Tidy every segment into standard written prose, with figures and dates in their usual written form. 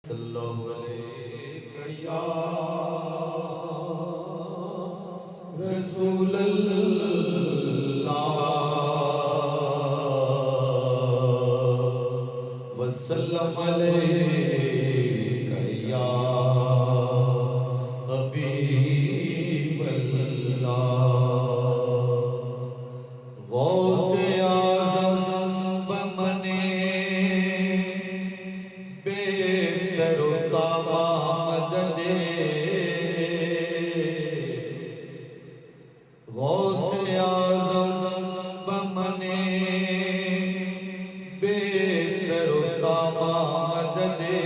सल्लल्लाहु अलैहि या रसूल अल्लाह वसल्लम अलैका या हबीब अल्लाह गौसे आज़म बमने बेसरो सामा मददे गौसे आज़म बमने बेसरो सामा मददे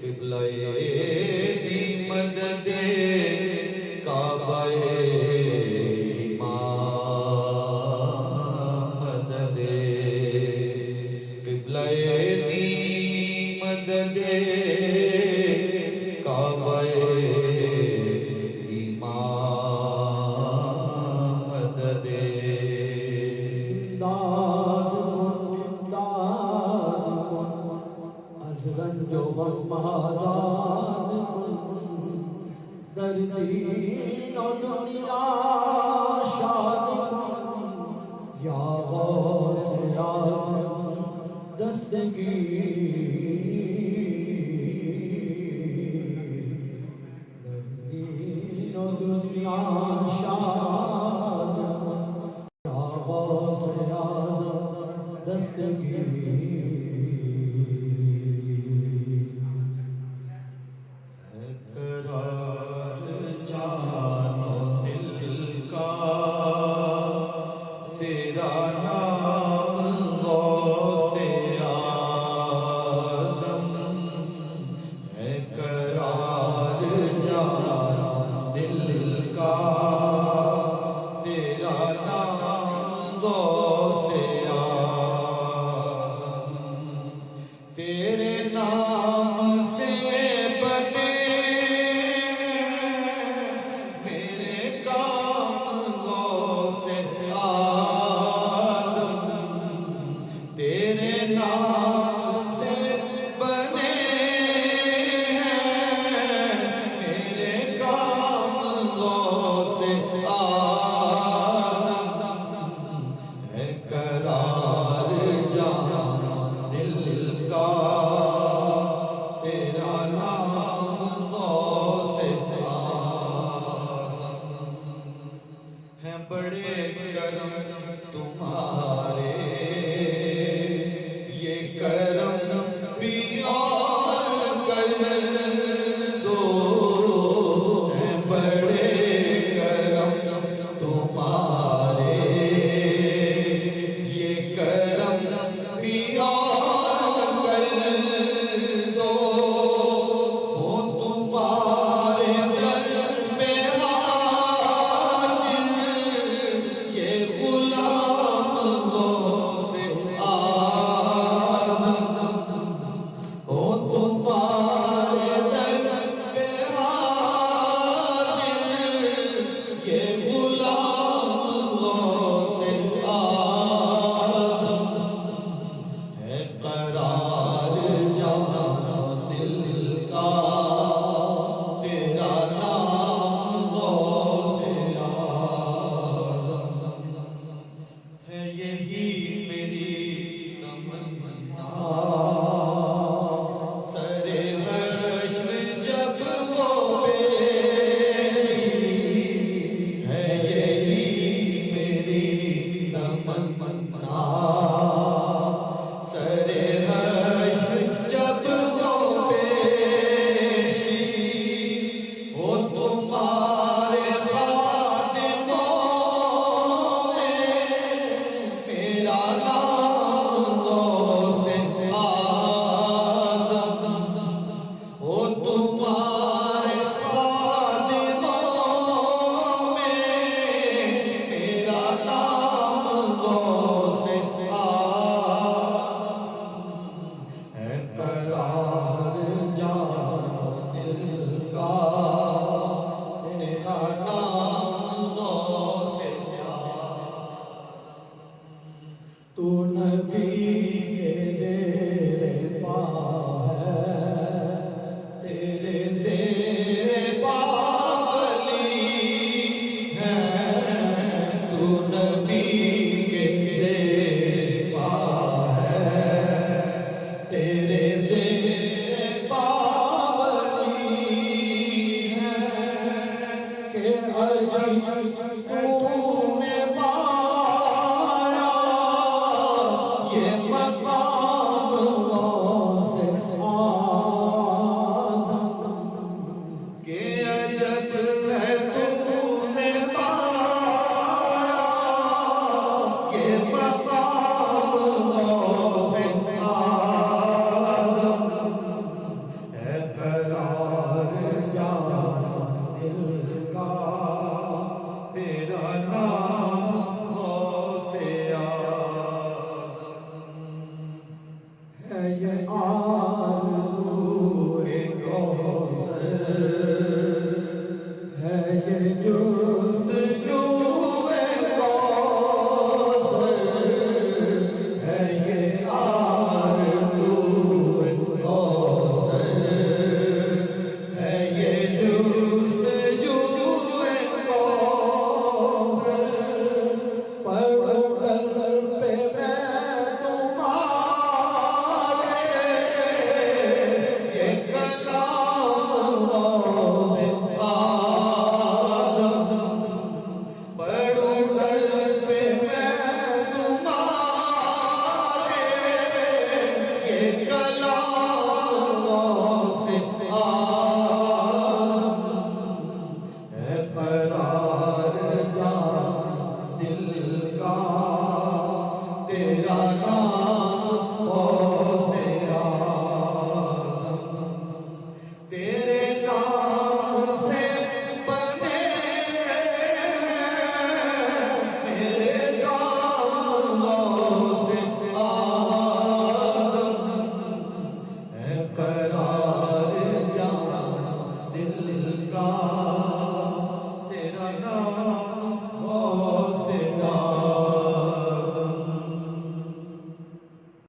क़िबला-ए दी मददे काबा-ए मददे काबा-ए इमाम मददे इमदाद कुन अज़रन जो गमादाद कुन दर्दीन और दुनिया शाद कुन या गौसे आज़म दस्तगीर दर्दीन और दुनिया शाद कुन या गौसे आज़म दस्तगीर है करार जानो दिल का तेरा नाम गौसे आज़म है करार जानो दिल का तेरा नाम गौसे आज़म तेरे नाम से बने मेरे काम गौसे आज़म तेरे नाम से बने मेरे काम गौसे आज़म है करार जानो दिल का तेरा नाम गौसे आज़म है बड़े करम तुम्हारे ये करम भी और कर दो है बड़े करम तुम्हारे ये करम भी और कर दो वो तुम्हारे दर में हाजिर ये गुलाम गौसे आज़म वो तुम्हारे दर में हाजिर ये गुलाम गौसे आज़म है करार जानो दिल का तेरा नाम गौसे आज़म है यही मेरी तमन्ना सरे हश्र जब वो पेशी है यही मेरी तमन्ना सरे हश्र जब वो पेशी हो तुम्हारे खादिमों में मेरा नाम गौसे आज़म हो तुम्हारे खादिमों में मेरा नाम गौसे आज़म है करार जानो दिल का तेरा नाम गौसे आज़म तू नबी के आरज़ू है कौसर